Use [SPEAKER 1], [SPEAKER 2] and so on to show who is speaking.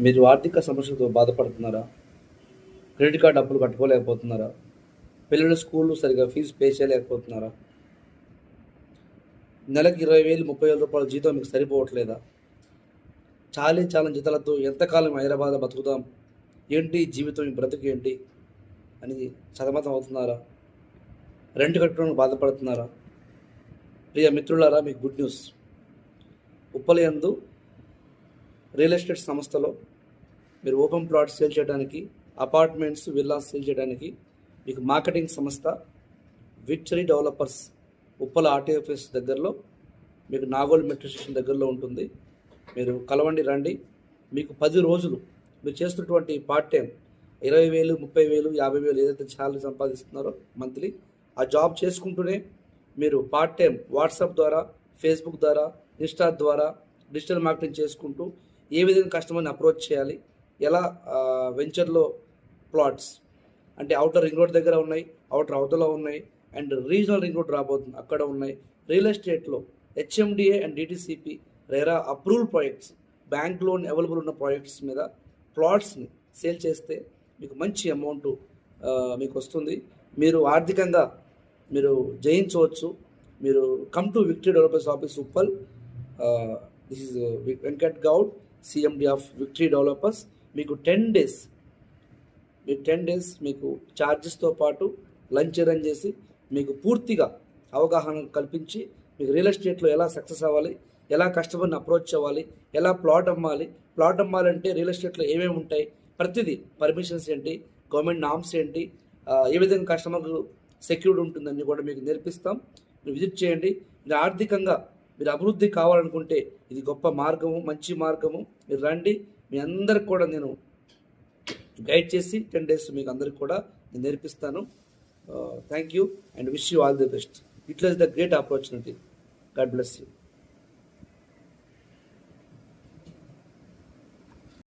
[SPEAKER 1] మీరు ఆర్థిక సమస్యలతో బాధపడుతున్నారా? క్రెడిట్ కార్డ్ అప్పులు కట్టుకోలేకపోతున్నారా? పిల్లల స్కూల్‌లో సరిగ్గా ఫీజు పే చేయలేకపోతున్నారా? నెలకి 20,000, 30,000 రూపాయల జీతం మీకు సరిపోవట్లేదా? చాలీ చాలని జీతాలతో ఎంతకాలం హైదరాబాద్‌లో బతుకుదాం? ఏంటి జీవితం, ఈ బ్రతుకేంటి అని సతమతం అవుతున్నారా? రెంట్ కట్టడానికి బాధపడుతున్నారా? ప్రియ మిత్రులారా, మీకు గుడ్ న్యూస్. ఉప్పలయందు రియల్ ఎస్టేట్ సంస్థలో మీరు ఓపెన్ ప్లాట్ సేల్ చేయడానికి, అపార్ట్మెంట్స్, విల్లాస్ సేల్ చేయడానికి మీకు మార్కెటింగ్ సంస్థ విక్టరీ డెవలపర్స్ ఉప్పల ఆర్టీఎఫ్ఎస్ దగ్గరలో, మీకు నాగోల్ మెట్రో స్టేషన్ దగ్గరలో ఉంటుంది. మీరు కలవండి, రండి. మీకు 10 రోజులు మీరు చేస్తున్నటువంటి పార్ట్ టైం 20,000, 30,000, 50,000 ఏదైతే శాలరీ సంపాదిస్తున్నారో మంత్లీ, ఆ జాబ్ చేసుకుంటూనే మీరు పార్ట్ టైం వాట్సాప్ ద్వారా, ఫేస్బుక్ ద్వారా, ఇన్స్టా ద్వారా డిజిటల్ మార్కెటింగ్ చేసుకుంటూ ఏ విధంగా కస్టమర్ని అప్రోచ్ చేయాలి, ఎలా వెంచర్లో ప్లాట్స్ అంటే అవుటర్ రింగ్ రోడ్ దగ్గర ఉన్నాయి, అవుటర్ అవతల ఉన్నాయి, అండ్ రీజనల్ రింగ్ రోడ్ రాబోతుంది, అక్కడ ఉన్నాయి. రియల్ ఎస్టేట్లో HMDA and DTCP RERA approval projects, bank loan available ఉన్న ప్రాజెక్ట్స్ మీద ప్లాట్స్ని సేల్ చేస్తే మీకు మంచి అమౌంట్ మీకు వస్తుంది. మీరు ఆర్థికంగా మీరు జయించవచ్చు. మీరు come to victory developers office Uppal. This is Venkat Goud, CMD of victory developers. మీకు 10 డేస్ మీకు ఛార్జెస్తో పాటు లంచ్ అరేంజ్ చేసి మీకు పూర్తిగా అవగాహన కల్పించి, మీకు రియల్ ఎస్టేట్లో ఎలా సక్సెస్ అవ్వాలి, ఎలా కస్టమర్ని అప్రోచ్ అవ్వాలి, ఎలా ప్లాట్ అమ్మాలంటే రియల్ ఎస్టేట్లో ఏమేమి ఉంటాయి, ప్రతిదీ పర్మిషన్స్ ఏంటి, గవర్నమెంట్ నామ్స్ ఏంటి, ఏ విధంగా కస్టమర్కు సెక్యూర్డ్ ఉంటుందని కూడా మీకు నేర్పిస్తాం. మీరు విజిట్ చేయండి. మీరు ఆర్థికంగా మీరు అభివృద్ధి కావాలనుకుంటే ఇది గొప్ప మార్గము, మంచి మార్గము. మీరు రండి. మీ అందరికి కూడా నేను గైడ్ చేసి 10 డేస్ మీకు అందరికి కూడా నేను నేర్పిస్తాను. Thank you and wish you all the best. Utilise the great opportunity. God bless you.